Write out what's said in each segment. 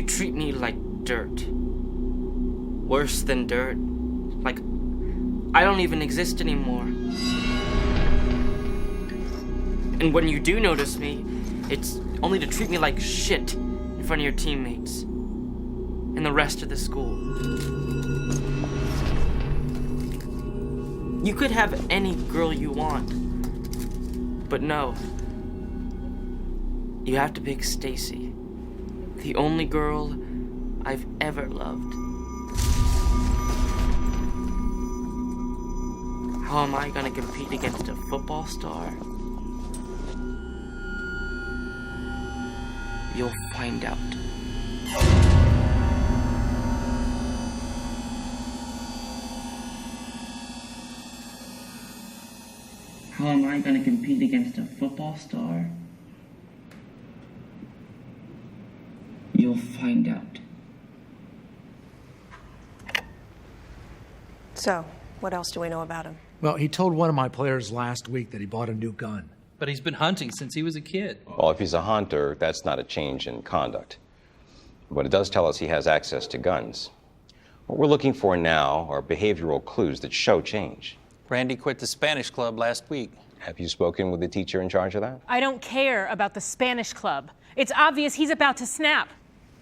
You treat me like dirt. Worse than dirt. Like I don't even exist anymore. And when you do notice me, it's only to treat me like shit in front of your teammates and the rest of the school. You could have any girl you want, but no. You have to pick Stacy, the only girl I've ever loved. How am I gonna compete against a football star? You'll find out. How am I gonna compete against a football star? You'll find out. So, what else do we know about him? Well, he told one of my players last week that he bought a new gun. But he's been hunting since he was a kid. Well, if he's a hunter, that's not a change in conduct. But it does tell us he has access to guns. What we're looking for now are behavioral clues that show change. Randy quit the Spanish club last week. Have you spoken with the teacher in charge of that? I don't care about the Spanish club. It's obvious he's about to snap.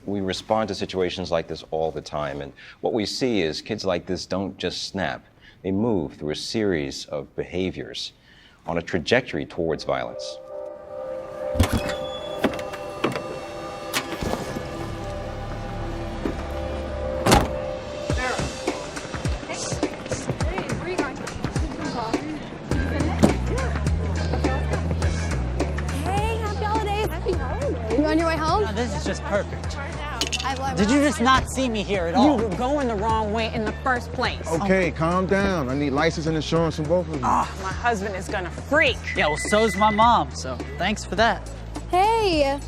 We respond to situations like this all the time, and what we see is kids like this don't just snap. They move through a series of behaviors on a trajectory towards violence. You on your way home? Oh, this is just perfect. I Did you just not see me here at all? You were going the wrong way in the first place. Okay, calm down. I need license and insurance from both of you. Oh, my husband is gonna freak. Yeah, well, so's my mom, so thanks for that. Hey,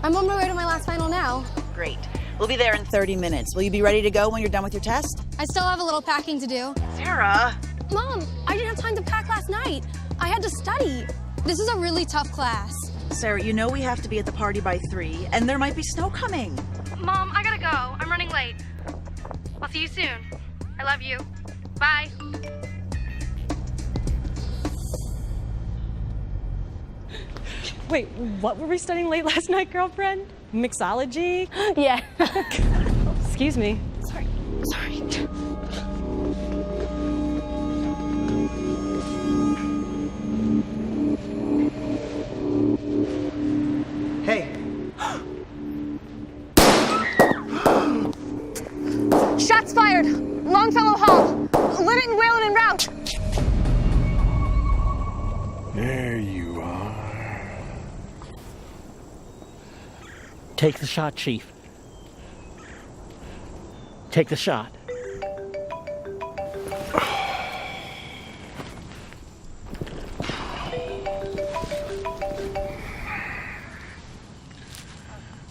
I'm on my way to my last final now. Great. We'll be there in 30 minutes. Will you be ready to go when you're done with your test? I still have a little packing to do. Sarah! Mom, I didn't have time to pack last night. I had to study. This is a really tough class. Sarah, you know we have to be at the party by 3, and there might be snow coming. Mom, I gotta go. I'm running late. I'll see you soon. I love you. Bye. Wait, what were we studying late last night, girlfriend? Mixology? Yeah. Excuse me. Sorry. Hey. Shots fired. Longfellow Hall. Limit and Whalen en route. There you are. Take the shot, Chief. Take the shot.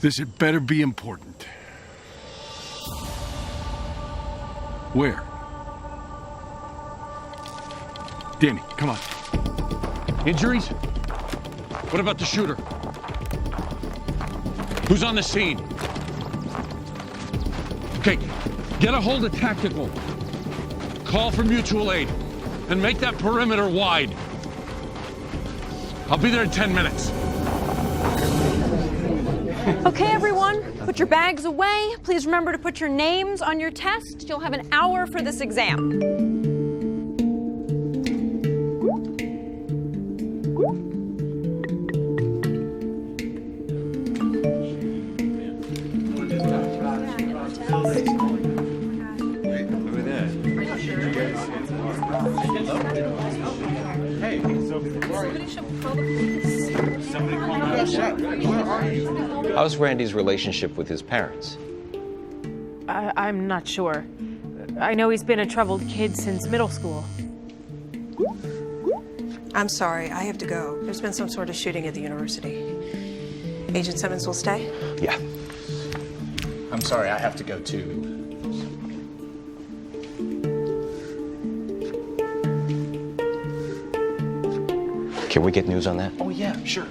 This had better be important. Where? Danny, come on. Injuries? What about the shooter? Who's on the scene? Okay, get a hold of tactical. Call for mutual aid. And make that perimeter wide. I'll be there in 10 minutes. Okay, everyone, put your bags away. Please remember to put your names on your test. You'll have an hour for this exam. How's Randy's relationship with his parents? I'm not sure. I know he's been a troubled kid since middle school. I'm sorry, I have to go. There's been some sort of shooting at the university. Agent Simmons will stay? Yeah. I'm sorry, I have to go too. Can we get news on that? Oh yeah, sure.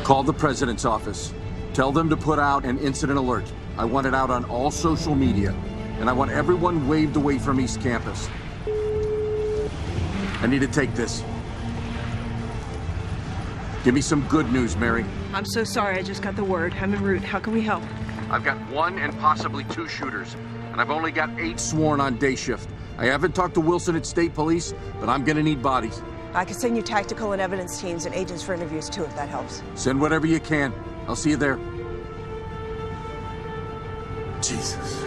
Call the president's office. Tell them to put out an incident alert. I want it out on all social media. And I want everyone waved away from East Campus. I need to take this. Give me some good news, Mary. I'm so sorry, I just got the word. I'm en route. How can we help? I've got 1 and possibly 2 shooters, and I've only got 8 sworn on day shift. I haven't talked to Wilson at State Police, but I'm gonna need bodies. I can send you tactical and evidence teams and agents for interviews too, if that helps. Send whatever you can. I'll see you there. Jesus.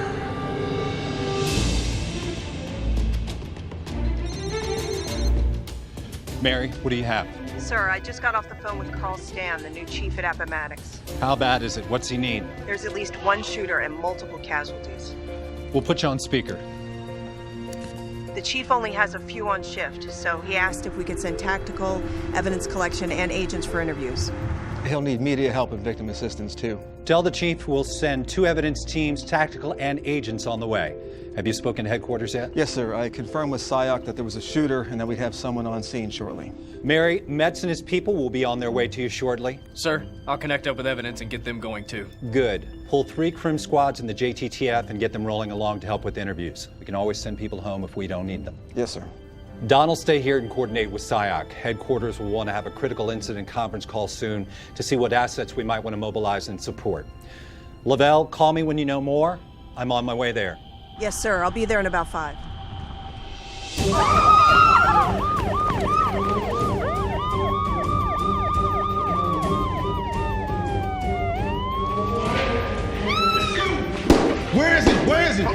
Mary, what do you have? Sir, I just got off the phone with Carl Stan, the new chief at Appomattox. How bad is it? What's he need? There's at least 1 shooter and multiple casualties. We'll put you on speaker. The chief only has a few on shift, so he asked if we could send tactical, evidence collection, and agents for interviews. He'll need media help and victim assistance, too. Tell the chief we'll send 2 evidence teams, tactical and agents on the way. Have you spoken to headquarters yet? Yes, sir. I confirmed with SIOC that there was a shooter and that we'd have someone on scene shortly. Mary, Metz and his people will be on their way to you shortly. Sir, I'll connect up with evidence and get them going too. Good. Pull 3 crim squads in the JTTF and get them rolling along to help with interviews. We can always send people home if we don't need them. Yes, sir. Don will stay here and coordinate with SIOC. Headquarters will want to have a critical incident conference call soon to see what assets we might want to mobilize and support. Lavelle, call me when you know more. I'm on my way there. Yes, sir. I'll be there in about 5. Where is it? Where is it?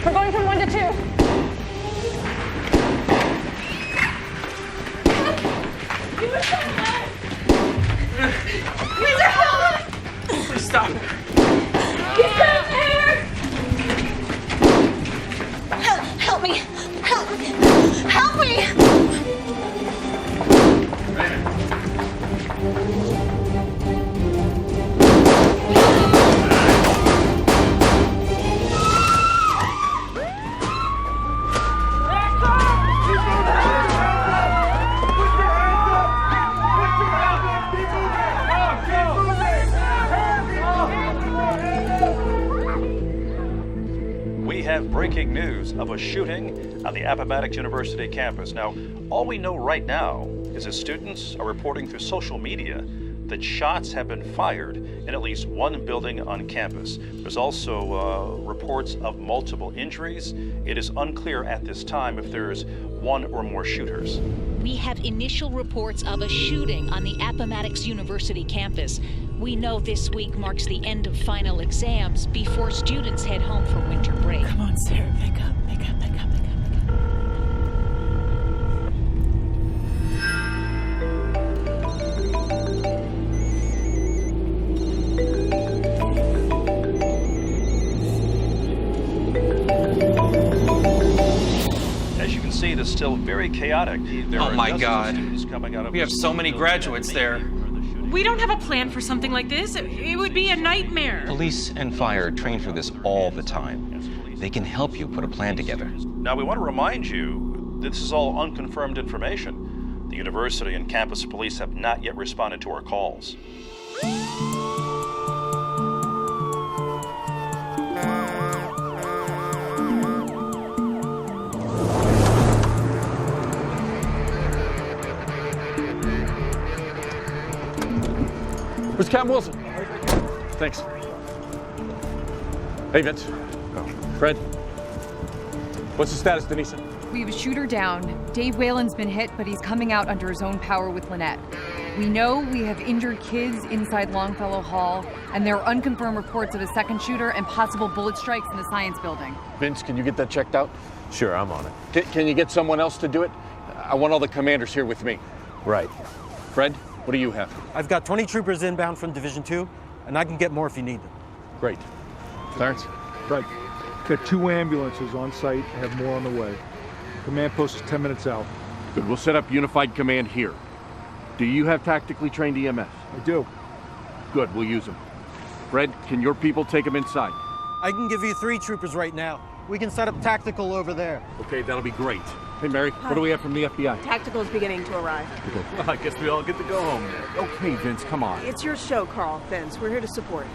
We're going from 1 to 2. Please stop. Get down here! Help me! Help me! Help me! Breaking news of a shooting on the Appomattox University campus. Now, all we know right now is that students are reporting through social media that shots have been fired in at least 1 building on campus. There's also reports of multiple injuries. It is unclear at this time if there's 1 or more shooters. We have initial reports of a shooting on the Appomattox University campus. We know this week marks the end of final exams before students head home for winter break. Come on, Sarah, pick up, pick up, pick up, pick up, pick up. As you can see, it is still very chaotic. There Oh are my dozens of God. students coming out of We have so many graduates there. We don't have a plan for something like this. It would be a nightmare. Police and fire are trained for this all the time. They can help you put a plan together. Now, we want to remind you that this is all unconfirmed information. The university and campus police have not yet responded to our calls. Where's Captain Wilson? Thanks. Hey, Vince. Fred. What's the status, Denise? We have a shooter down. Dave Whalen's been hit, but he's coming out under his own power with Lynette. We know we have injured kids inside Longfellow Hall, and there are unconfirmed reports of a second shooter and possible bullet strikes in the science building. Vince, can you get that checked out? Sure, I'm on it. Can you get someone else to do it? I want all the commanders here with me. Right. Fred, what do you have? I've got 20 troopers inbound from Division 2, and I can get more if you need them. Great. Clarence? Fred, got 2 ambulances on site, have more on the way. Command post is 10 minutes out. Good, we'll set up unified command here. Do you have tactically trained EMS? I do. Good, we'll use them. Fred, can your people take them inside? I can give you 3 troopers right now. We can set up tactical over there. Okay, that'll be great. Hey, Mary, what do we have from the FBI? Tactical is beginning to arrive. Well, I guess we all get to go home then. Okay, Vince, come on. It's your show, Carl. Vince, we're here to support.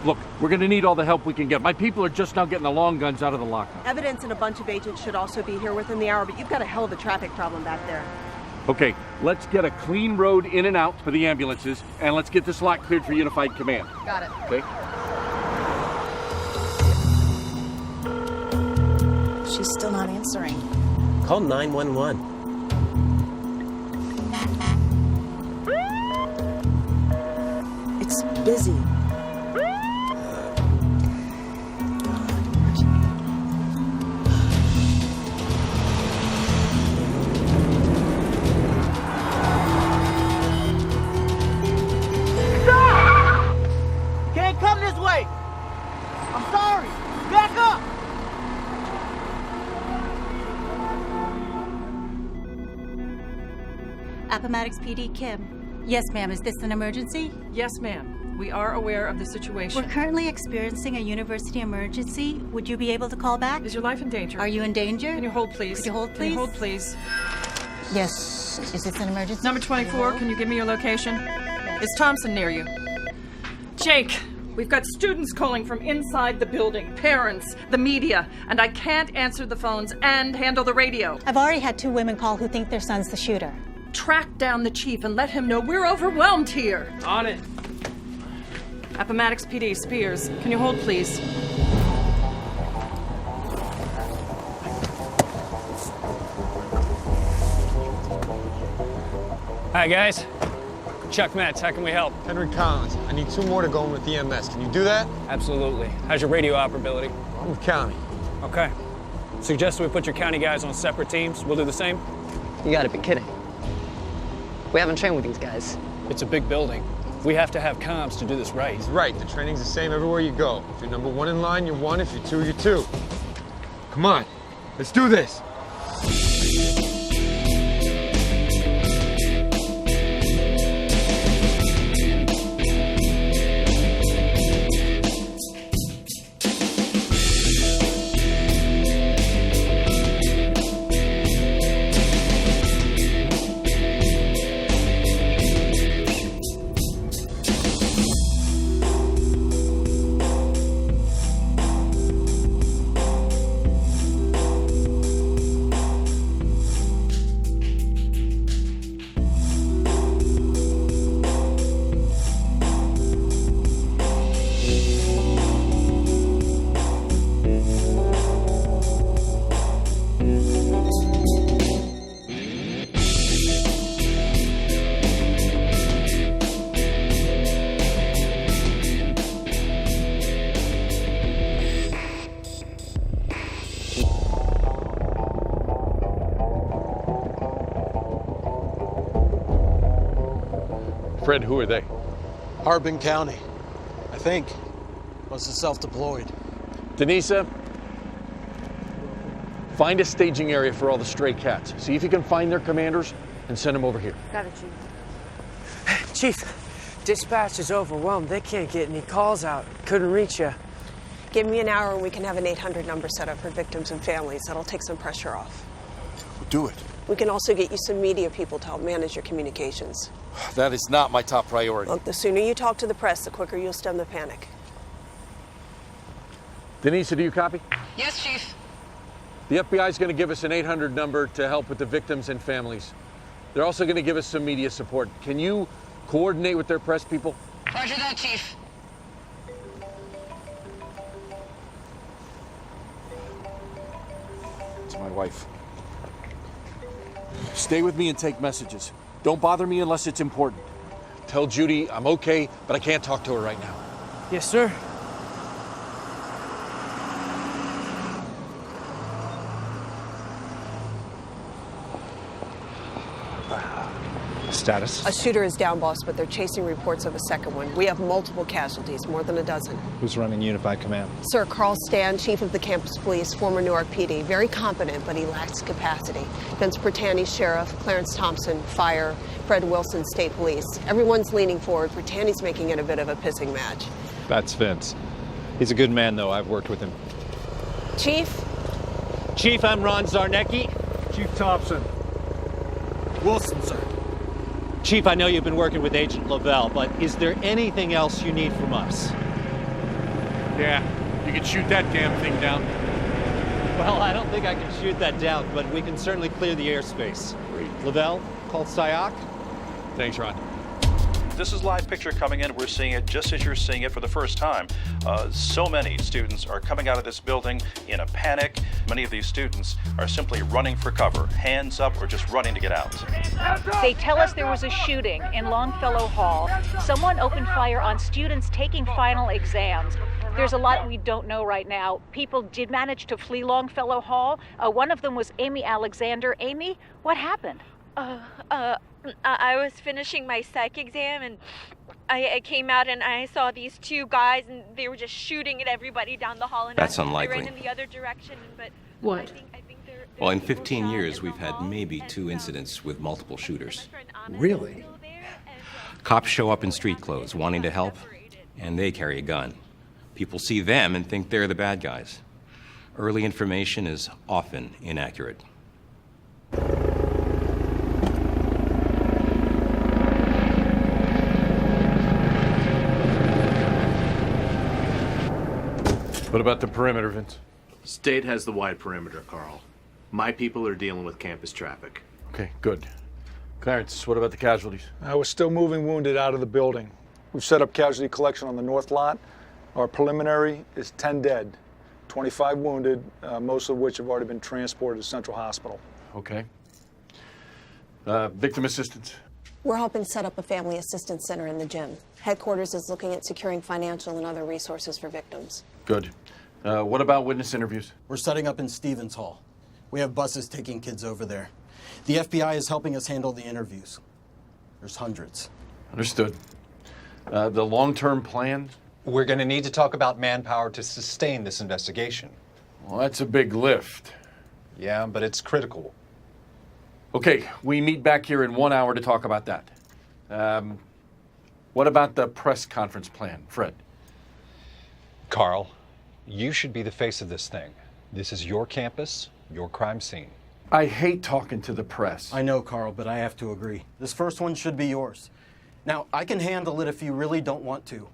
Look, we're going to need all the help we can get. My people are just now getting the long guns out of the lockup. Evidence and a bunch of agents should also be here within the hour, but you've got a hell of a traffic problem back there. Okay, let's get a clean road in and out for the ambulances, and let's get this lot cleared for Unified Command. Got it. Okay? She's still not answering. Call 911. It's busy. Can't come this way. I'm sorry. Back up. Appomattox PD, Kim. Yes, ma'am. Is this an emergency? Yes, ma'am. We are aware of the situation. We're currently experiencing a university emergency. Would you be able to call back? Is your life in danger? Are you in danger? Can you hold, please? Could you hold, Can please? you hold, please? Yes. Is this an emergency? Number 24, can you give me your location? Is Thompson near you? Jake, we've got students calling from inside the building, parents, the media, and I can't answer the phones and handle the radio. I've already had 2 women call who think their son's the shooter. Track down the chief and let him know we're overwhelmed here. On it. Appomattox PD, Spears, can you hold, please? Hi, guys. Chuck Metz, how can we help? Henry Collins, I need 2 more to go in with EMS. Can you do that? Absolutely. How's your radio operability? I'm with county. Okay. Suggest we put your county guys on separate teams. We'll do the same. You gotta be kidding. We haven't trained with these guys. It's a big building. We have to have comms to do this right. He's right. The training's the same everywhere you go. If you're number 1 in line, you're 1. If you're 2, you're 2. Come on. Let's do this. Fred, who are they? Harbin County, I think. Must have self-deployed. Denisa, find a staging area for all the stray cats. See if you can find their commanders and send them over here. Got it, Chief. Chief, dispatch is overwhelmed. They can't get any calls out. Couldn't reach you. Give me an hour and we can have an 800 number set up for victims and families. That'll take some pressure off. Do it. We can also get you some media people to help manage your communications. That is not my top priority. Look, the sooner you talk to the press, the quicker you'll stem the panic. Denisa, do you copy? Yes, Chief. The FBI is going to give us an 800 number to help with the victims and families. They're also going to give us some media support. Can you coordinate with their press people? Roger that, Chief. It's my wife. Stay with me and take messages. Don't bother me unless it's important. Tell Judy I'm okay, but I can't talk to her right now. Yes, sir. Status? A shooter is down, boss, but they're chasing reports of a second one. We have multiple casualties, more than a dozen. Who's running Unified Command? Sir Carl Stan, chief of the campus police, former Newark PD. Very competent, but he lacks capacity. Vince Pertani, sheriff. Clarence Thompson, fire. Fred Wilson, state police. Everyone's leaning forward. Pertani's making it a bit of a pissing match. That's Vince. He's a good man, though. I've worked with him. Chief? Chief, I'm Ron Zarnecki. Chief Thompson. Wilson, sir. Chief, I know you've been working with Agent Lavelle, but is there anything else you need from us? Yeah, you can shoot that damn thing down. Well, I don't think I can shoot that down, but we can certainly clear the airspace. Great. Lavelle, call SIOC. Thanks, Ron. This is live picture coming in. We're seeing it just as you're seeing it for the first time. So many students are coming out of this building in a panic. Many of these students are simply running for cover, hands up, or just running to get out. They tell us there was a shooting in Longfellow Hall. Someone opened fire on students taking final exams. There's a lot we don't know right now. People did manage to flee Longfellow Hall. One of them was Amy Alexander. Amy, what happened? I was finishing my psych exam and I came out and I saw these two guys and they were just shooting at everybody down the hall. And That's I unlikely. ran in the other direction, but What? I think they're Well, in 15 years, we've had maybe 2 incidents with multiple shooters. Really? Cops show up in street clothes wanting to help, and they carry a gun. People see them and think they're the bad guys. Early information is often inaccurate. What about the perimeter, Vince? State has the wide perimeter, Carl. My people are dealing with campus traffic. Okay, good. Clarence, what about the casualties? We're still moving wounded out of the building. We've set up casualty collection on the north lot. Our preliminary is 10 dead, 25 wounded, most of which have already been transported to Central Hospital. Okay. Victim assistance. We're helping set up a family assistance center in the gym. Headquarters is looking at securing financial and other resources for victims. Good. What about witness interviews? We're setting up in Stevens Hall. We have buses taking kids over there. The FBI is helping us handle the interviews. There's hundreds. Understood. The long-term plan? We're going to need to talk about manpower to sustain this investigation. Well, that's a big lift. Yeah, but it's critical. Okay, we meet back here in 1 hour to talk about that. What about the press conference plan, Fred? Carl, you should be the face of this thing. This is your campus, your crime scene. I hate talking to the press. I know, Carl, but I have to agree. This first one should be yours. Now, I can handle it if you really don't want to,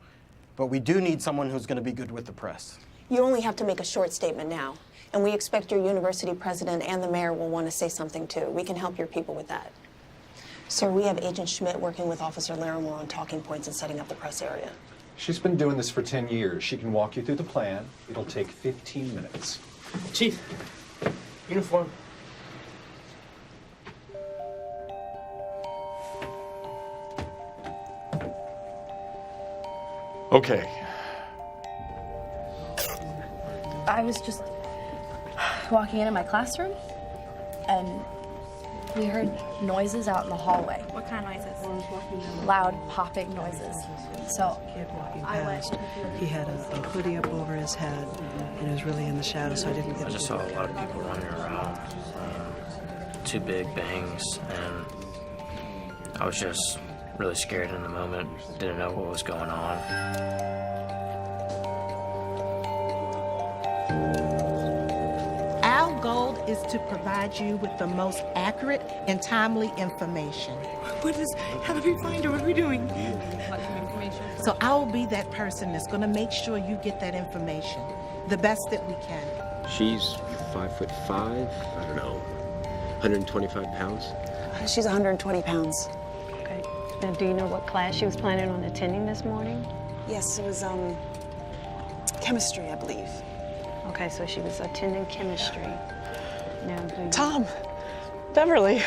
but we do need someone who's going to be good with the press. You only have to make a short statement now, and we expect your university president and the mayor will want to say something too. We can help your people with that. Sir, we have Agent Schmidt working with Officer Larimore on talking points and setting up the press area. She's been doing this for 10 years. She can walk you through the plan. It'll take 15 minutes. Chief, uniform. Okay. I was just walking into my classroom, and we heard noises out in the hallway. What kind of noises? Loud popping noises. So I went. He had a hoodie up over his head, and it was really in the shadow, so I didn't get I just saw a lot of people running around. Two big bangs, and I was just really scared in the moment. Didn't know what was going on. Our goal is to provide you with the most accurate and timely information. How do we find her? What are we doing? So I will be that person that's going to make sure you get that information the best that we can. She's 5'5", I don't know, 125 pounds. She's 120 pounds. Okay. Now, do you know what class she was planning on attending this morning? Yes, it was chemistry, I believe. Okay, so she was attending chemistry. Now, Tom, Beverly,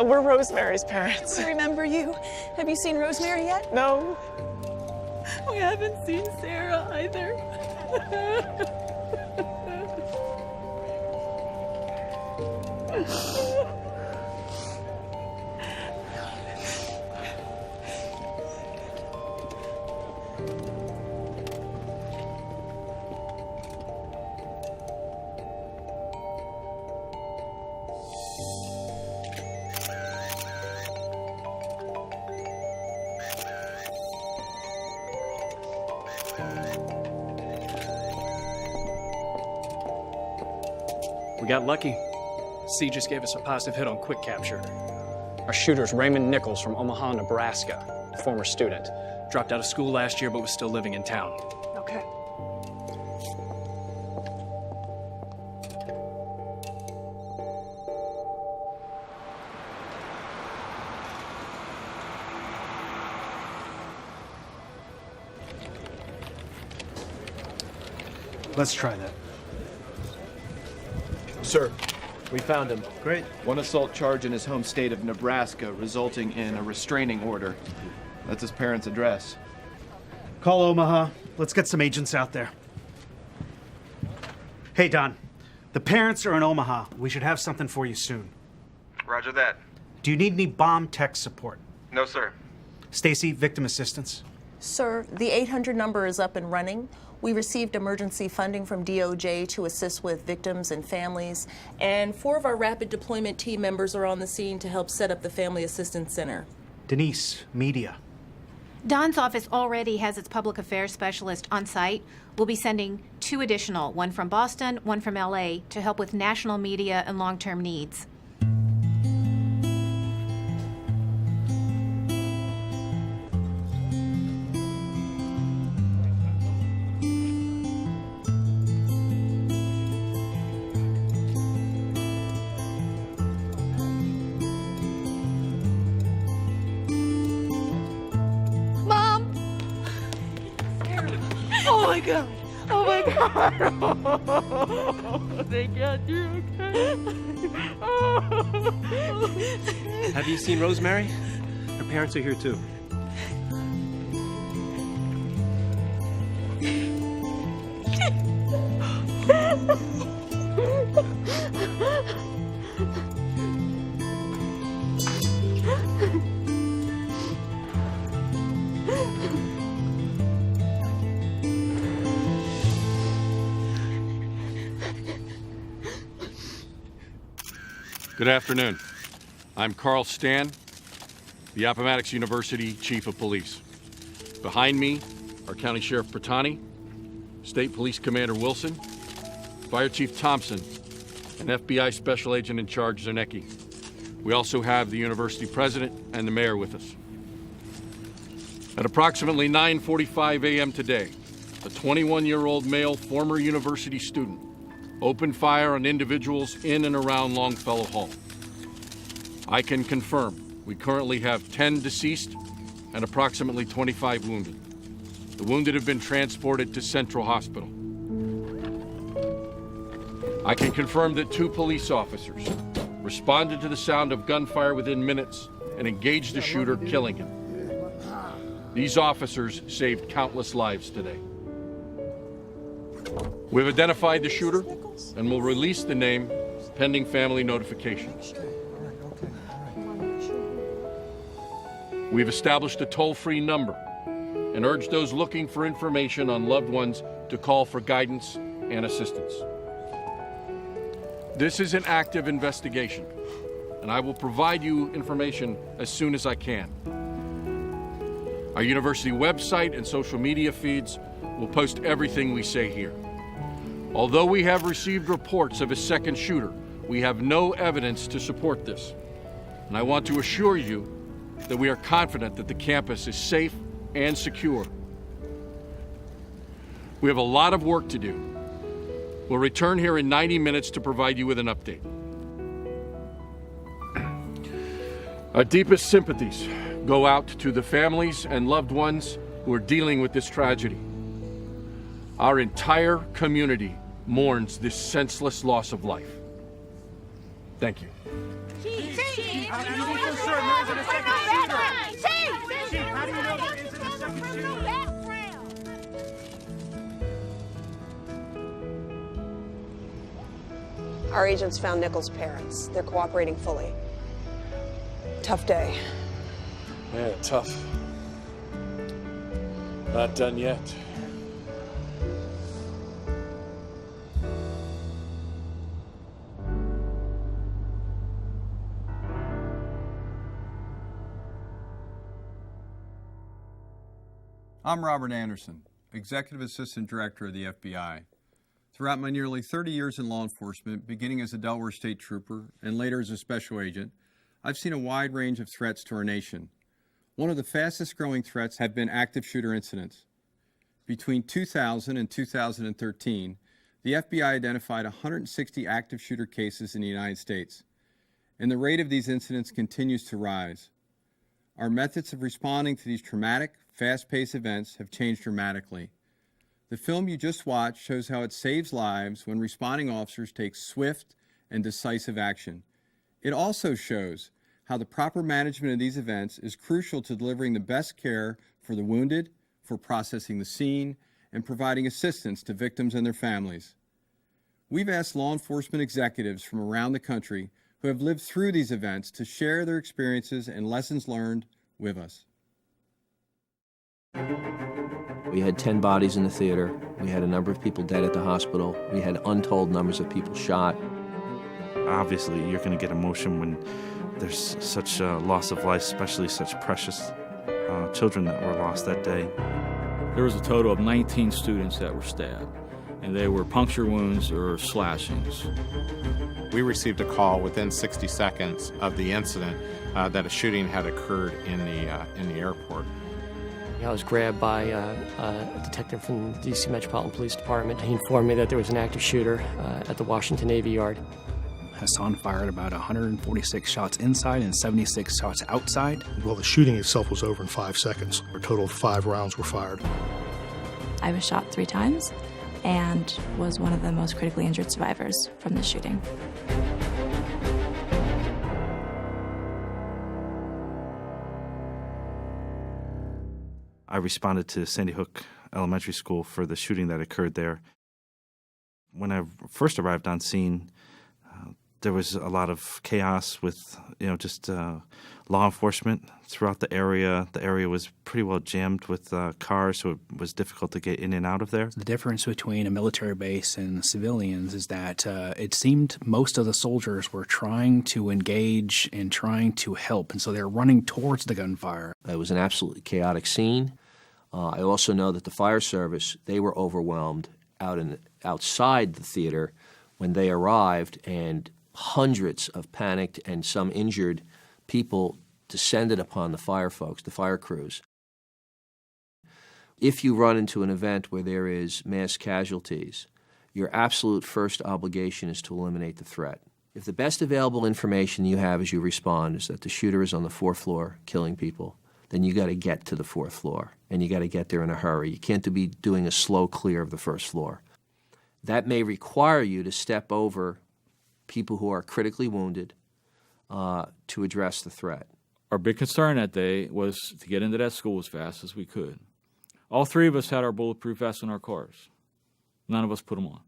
we're Rosemary's parents. We remember you. Have you seen Rosemary yet? No. We haven't seen Sarah either. We got lucky. C just gave us a positive hit on quick capture. Our shooter's Raymond Nichols from Omaha, Nebraska, a former student. Dropped out of school last year but was still living in town. Okay. Let's try that. Sir, we found him. Great. One assault charge in his home state of Nebraska, resulting in a restraining order. That's his parents' address. Call Omaha. Let's get some agents out there. Hey, Don. The parents are in Omaha. We should have something for you soon. Roger that. Do you need any bomb tech support? No, sir. Stacy, victim assistance. Sir, the 800 number is up and running. We received emergency funding from DOJ to assist with victims and families, and 4 of our rapid deployment team members are on the scene to help set up the Family Assistance Center. Denise, media. Don's office already has its public affairs specialist on site. We'll be sending 2 additional, one from Boston, one from LA, to help with national media and long-term needs. Oh my God! Oh my God! Oh, thank God you're okay. Have you seen Rosemary? Her parents are here too. Good afternoon. I'm Carl Stan, the Appomattox University Chief of Police. Behind me are County Sheriff Bertani, State Police Commander Wilson, Fire Chief Thompson, and FBI Special Agent in Charge Zernecki. We also have the university president and the mayor with us. At approximately 9:45 a.m. today, a 21-year-old male former university student opened fire on individuals in and around Longfellow Hall. I can confirm we currently have 10 deceased and approximately 25 wounded. The wounded have been transported to Central Hospital. I can confirm that 2 police officers responded to the sound of gunfire within minutes and engaged the shooter, killing him. These officers saved countless lives today. We've identified the shooter and will release the name pending family notification. We've established a toll-free number and urge those looking for information on loved ones to call for guidance and assistance. This is an active investigation, and I will provide you information as soon as I can. Our university website and social media feeds will post everything we say here. Although we have received reports of a second shooter, we have no evidence to support this. And I want to assure you that we are confident that the campus is safe and secure. We have a lot of work to do. We'll return here in 90 minutes to provide you with an update. Our deepest sympathies go out to the families and loved ones who are dealing with this tragedy. Our entire community mourns this senseless loss of life. Thank you. Our agents found Nichols' parents. They're cooperating fully. Tough day. Yeah, tough. Not done yet. I'm Robert Anderson, Executive Assistant Director of the FBI. Throughout my nearly 30 years in law enforcement, beginning as a Delaware State Trooper and later as a special agent, I've seen a wide range of threats to our nation. One of the fastest growing threats have been active shooter incidents. Between 2000 and 2013, the FBI identified 160 active shooter cases in the United States, and the rate of these incidents continues to rise. Our methods of responding to these traumatic, fast-paced events have changed dramatically. The film you just watched shows how it saves lives when responding officers take swift and decisive action. It also shows how the proper management of these events is crucial to delivering the best care for the wounded, for processing the scene, and providing assistance to victims and their families. We've asked law enforcement executives from around the country who have lived through these events to share their experiences and lessons learned with us. We had 10 bodies in the theater. We had a number of people dead at the hospital. We had untold numbers of people shot. Obviously, you're going to get emotion when there's such a loss of life, especially such precious children that were lost that day. There was a total of 19 students that were stabbed, and they were puncture wounds or slashings. We received a call within 60 seconds of the incident that a shooting had occurred in the airport. I was grabbed by a detective from the D.C. Metropolitan Police Department. He informed me that there was an active shooter at the Washington Navy Yard. Hassan fired about 146 shots inside and 76 shots outside. Well, the shooting itself was over in 5 seconds. A total of 5 rounds were fired. I was shot 3 times and was one of the most critically injured survivors from the shooting. I responded to Sandy Hook Elementary School for the shooting that occurred there. When I first arrived on scene, there was a lot of chaos with, just law enforcement throughout the area. The area was pretty well jammed with cars, so it was difficult to get in and out of there. The difference between a military base and civilians is that it seemed most of the soldiers were trying to engage and trying to help, and so they're running towards the gunfire. It was an absolutely chaotic scene. I also know that the fire service, they were overwhelmed outside the theater when they arrived, and hundreds of panicked and some injured people descended upon the fire folks, the fire crews. If you run into an event where there is mass casualties, your absolute first obligation is to eliminate the threat. If the best available information you have as you respond is that the shooter is on the 4th floor killing people, then you got to get to the 4th floor, and you got to get there in a hurry. You can't be doing a slow clear of the 1st floor. That may require you to step over people who are critically wounded to address the threat. Our big concern that day was to get into that school as fast as we could. All 3 of us had our bulletproof vests in our cars. None of us put them on.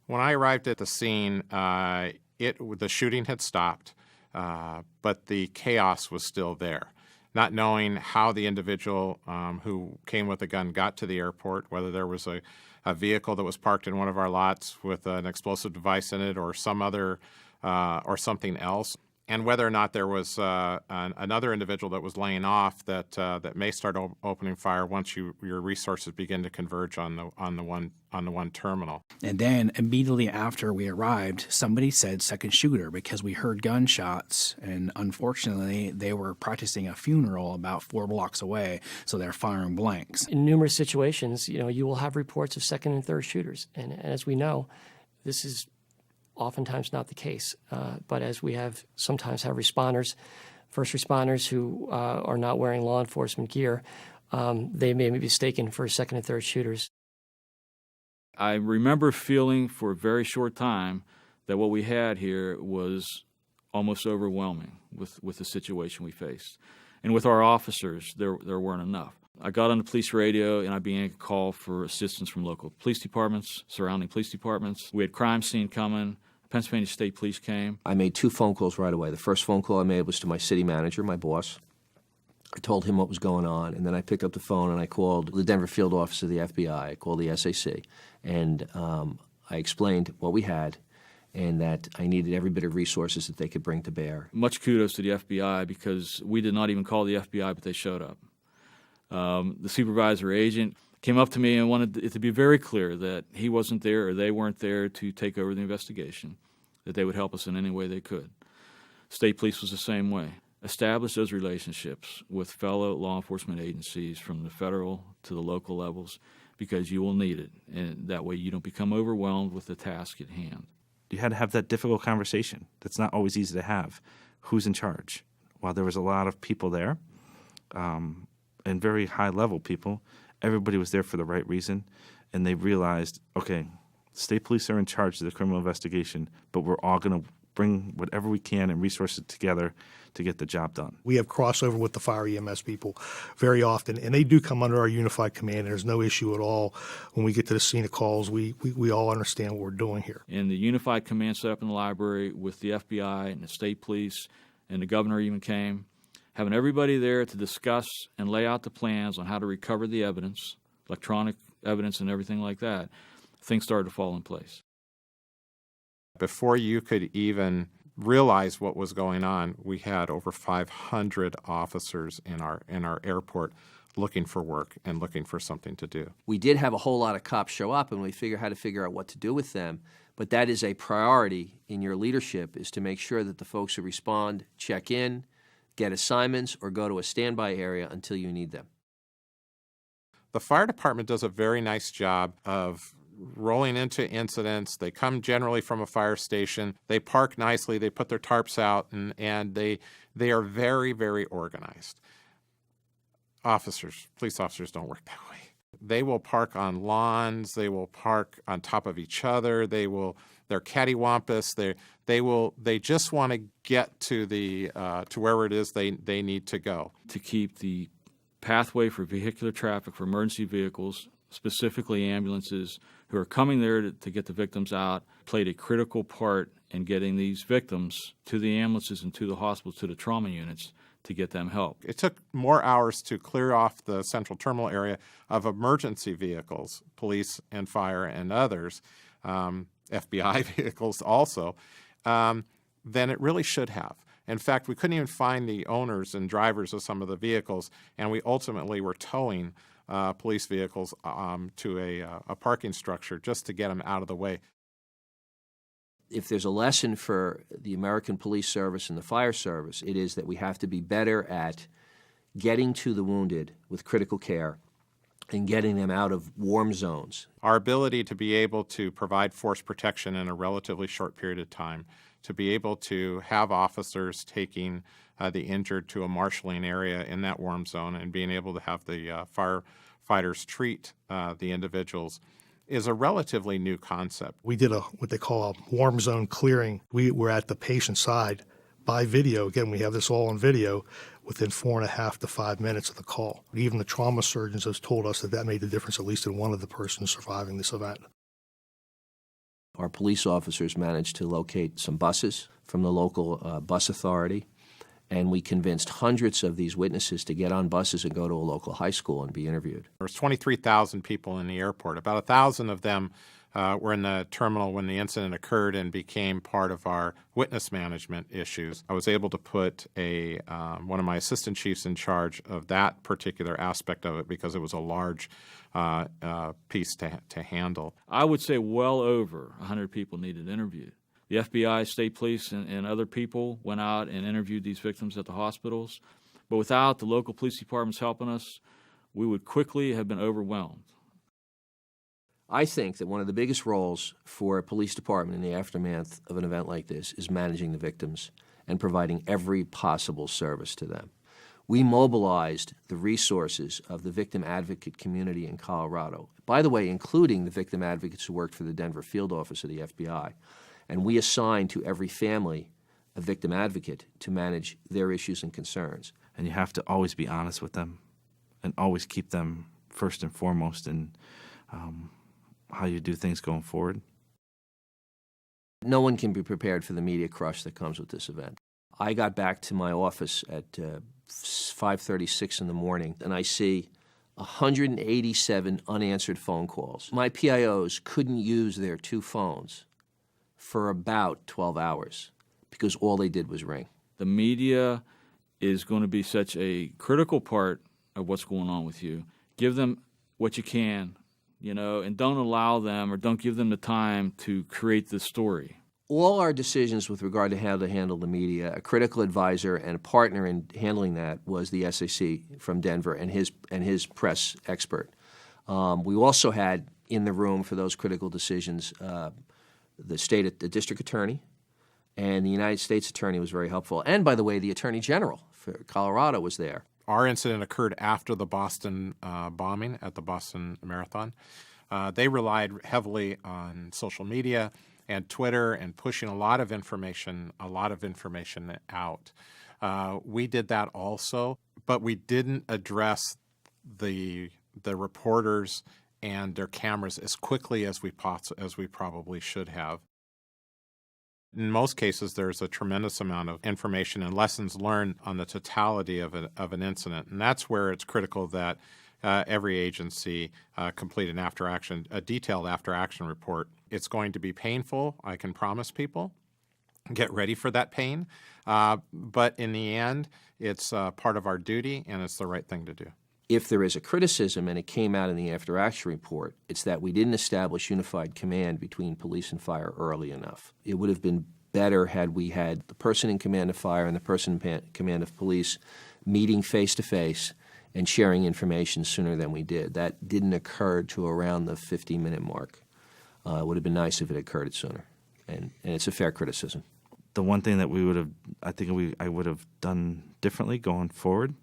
When I arrived at the scene, the shooting had stopped, but the chaos was still there. Not knowing how the individual who came with a gun got to the airport, whether there was a vehicle that was parked in one of our lots with an explosive device in it or some other or something else, and whether or not there was another individual that was laying off that may start opening fire once your resources begin to converge on the one terminal. And then immediately after we arrived, somebody said second shooter because we heard gunshots, and unfortunately they were practicing a funeral about 4 blocks away, so they're firing blanks. In numerous situations, you will have reports of second and third shooters, and as we know, this is oftentimes not the case. But as we sometimes have responders, first responders who are not wearing law enforcement gear, they may be mistaken for second and third shooters. I remember feeling for a very short time that what we had here was almost overwhelming with the situation we faced. And with our officers, there weren't enough. I got on the police radio and I began to call for assistance from local police departments, surrounding police departments. We had crime scene coming. Pennsylvania State Police came. I made 2 phone calls right away. The first phone call I made was to my city manager, my boss. I told him what was going on, and then I picked up the phone and I called the Denver field office of the FBI. I called the SAC, and I explained what we had and that I needed every bit of resources that they could bring to bear. Much kudos to the FBI because we did not even call the FBI, but they showed up. The supervisor agent came up to me and wanted it to be very clear that he wasn't there or they weren't there to take over the investigation, that they would help us in any way they could. State police was the same way. Establish those relationships with fellow law enforcement agencies from the federal to the local levels, because you will need it, and that way you don't become overwhelmed with the task at hand. You had to have that difficult conversation. That's not always easy to have. Who's in charge? While there was a lot of people there, and very high-level people, everybody was there for the right reason, and they realized, okay, state police are in charge of the criminal investigation, but we're all going to bring whatever we can and resources together to get the job done. We have crossover with the fire EMS people very often, and they do come under our unified command. There's no issue at all. When we get to the scene of calls, we all understand what we're doing here. And the unified command set up in the library with the FBI and the state police, and the governor even came, having everybody there to discuss and lay out the plans on how to recover the evidence, electronic evidence and everything like that. Things started to fall in place. Before you could even realize what was going on, we had over 500 officers in our airport looking for work and looking for something to do. We did have a whole lot of cops show up, and we had to figure out what to do with them. But that is a priority in your leadership, is to make sure that the folks who respond check in, get assignments, or go to a standby area until you need them. The fire department does a very nice job of rolling into incidents. They come generally from a fire station. They park nicely. They put their tarps out, and they are very, very organized. Police officers don't work that way. They will park on lawns. They will park on top of each other. They're cattywampus. They just want to get to to wherever it is they need to go. To keep the pathway for vehicular traffic for emergency vehicles, specifically ambulances who are coming there to get the victims out, played a critical part in getting these victims to the ambulances and to the hospitals, to the trauma units, to get them help. It took more hours to clear off the central terminal area of emergency vehicles, police and fire and others, FBI vehicles also, than it really should have. In fact, we couldn't even find the owners and drivers of some of the vehicles, and we ultimately were towing police vehicles to a parking structure just to get them out of the way. If there's a lesson for the American Police Service and the Fire Service, it is that we have to be better at getting to the wounded with critical care and getting them out of warm zones. Our ability to be able to provide force protection in a relatively short period of time, to be able to have officers taking the injured to a marshalling area in that warm zone and being able to have the firefighters treat the individuals is a relatively new concept. We did what they call a warm zone clearing. We were at the patient's side by video. Again, we have this all on video within 4.5 to 5 minutes of the call. Even the trauma surgeons have told us that made the difference, at least in one of the persons surviving this event. Our police officers managed to locate some buses from the local bus authority, and we convinced hundreds of these witnesses to get on buses and go to a local high school and be interviewed. There was 23,000 people in the airport. About 1,000 of them were in the terminal when the incident occurred and became part of our witness management issues. I was able to put one of my assistant chiefs in charge of that particular aspect of it because it was a large piece to handle. I would say well over 100 people needed interviewed. The FBI, state police, and other people went out and interviewed these victims at the hospitals. But without the local police departments helping us, we would quickly have been overwhelmed. I think that one of the biggest roles for a police department in the aftermath of an event like this is managing the victims and providing every possible service to them. We mobilized the resources of the victim advocate community in Colorado, by the way, including the victim advocates who worked for the Denver field office of the FBI. And we assigned to every family a victim advocate to manage their issues and concerns. And you have to always be honest with them and always keep them first and foremost in how you do things going forward. No one can be prepared for the media crush that comes with this event. I got back to my office at 5:36 in the morning, and I see 187 unanswered phone calls. My PIOs couldn't use their 2 phones for about 12 hours because all they did was ring. The media is going to be such a critical part of what's going on with you. Give them what you can, and don't allow them or don't give them the time to create the story. All our decisions with regard to how to handle the media, a critical advisor and a partner in handling that was the SAC from Denver and his press expert. We also had in the room for those critical decisions the district attorney, and the United States attorney was very helpful. And by the way, the attorney general for Colorado was there. Our incident occurred after the Boston bombing at the Boston Marathon. They relied heavily on social media and Twitter and pushing a lot of information out. We did that also, but we didn't address the reporters and their cameras as quickly as we probably should have. In most cases, there's a tremendous amount of information and lessons learned on the totality of an incident, and that's where it's critical that every agency complete a detailed after-action report. It's going to be painful, I can promise people. Get ready for that pain, but in the end, it's part of our duty, and it's the right thing to do. If there is a criticism, and it came out in the after-action report, it's that we didn't establish unified command between police and fire early enough. It would have been better had we had the person in command of fire and the person in command of police meeting face-to-face and sharing information sooner than we did. That didn't occur to around the 50-minute mark. It would have been nice if it occurred sooner, and it's a fair criticism. The one thing that I would have done differently going forward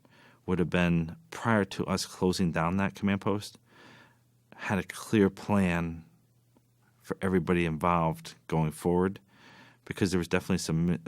would have been, prior to us closing down that command post, had a clear plan for everybody involved going forward, because there was definitely some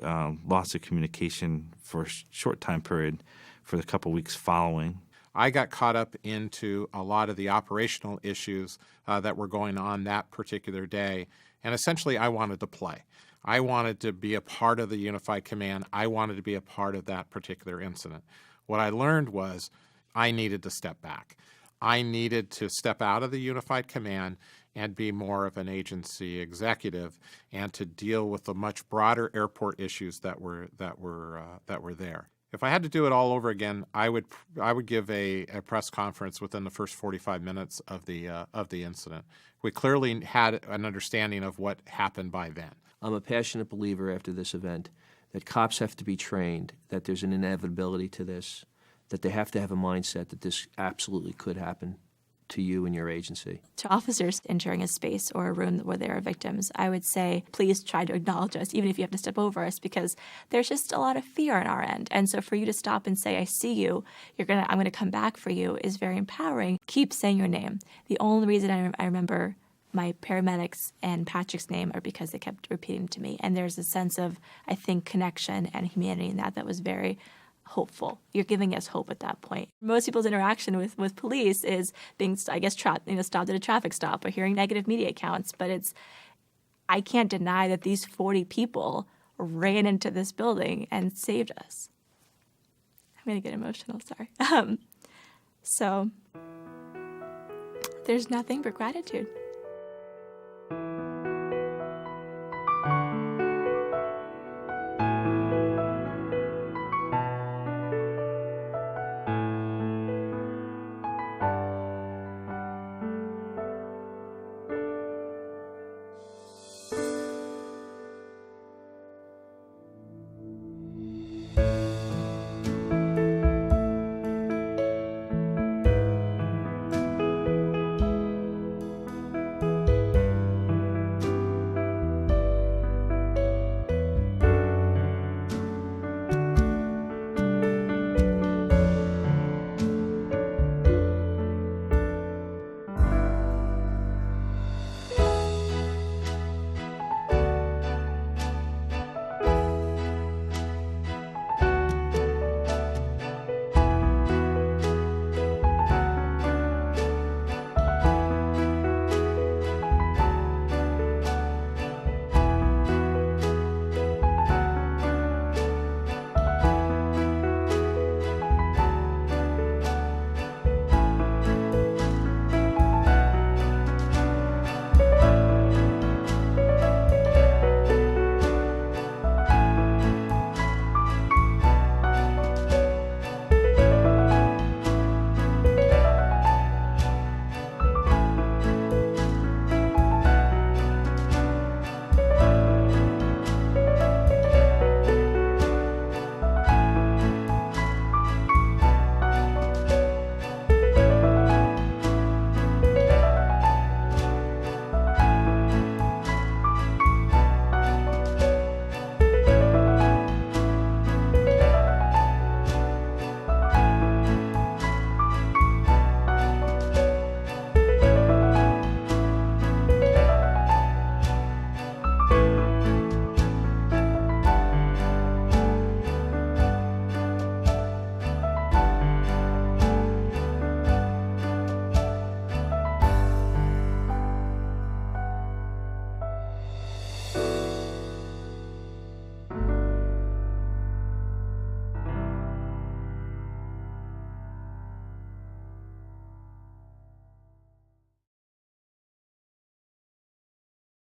loss of communication for a short time period for the couple weeks following. I got caught up into a lot of the operational issues that were going on that particular day, and essentially I wanted to play. I wanted to be a part of the unified command. I wanted to be a part of that particular incident. What I learned was I needed to step back. I needed to step out of the unified command and be more of an agency executive, and to deal with the much broader airport issues that were there. If I had to do it all over again, I would give a press conference within the first 45 minutes of the incident. We clearly had an understanding of what happened by then. I'm a passionate believer after this event that cops have to be trained, that there's an inevitability to this, that they have to have a mindset that this absolutely could happen to you and your agency. To officers entering a space or a room where there are victims, I would say, please try to acknowledge us, even if you have to step over us, because there's just a lot of fear on our end. And so for you to stop and say, I see you, I'm going to come back for you, is very empowering. Keep saying your name. The only reason I remember my paramedics and Patrick's name are because they kept repeating to me. And there's a sense of, I think, connection and humanity in that was very hopeful. You're giving us hope at that point. Most people's interaction with police is being, I guess, stopped at a traffic stop or hearing negative media accounts. But I can't deny that these 40 people ran into this building and saved us. I'm going to get emotional, sorry. So there's nothing but gratitude.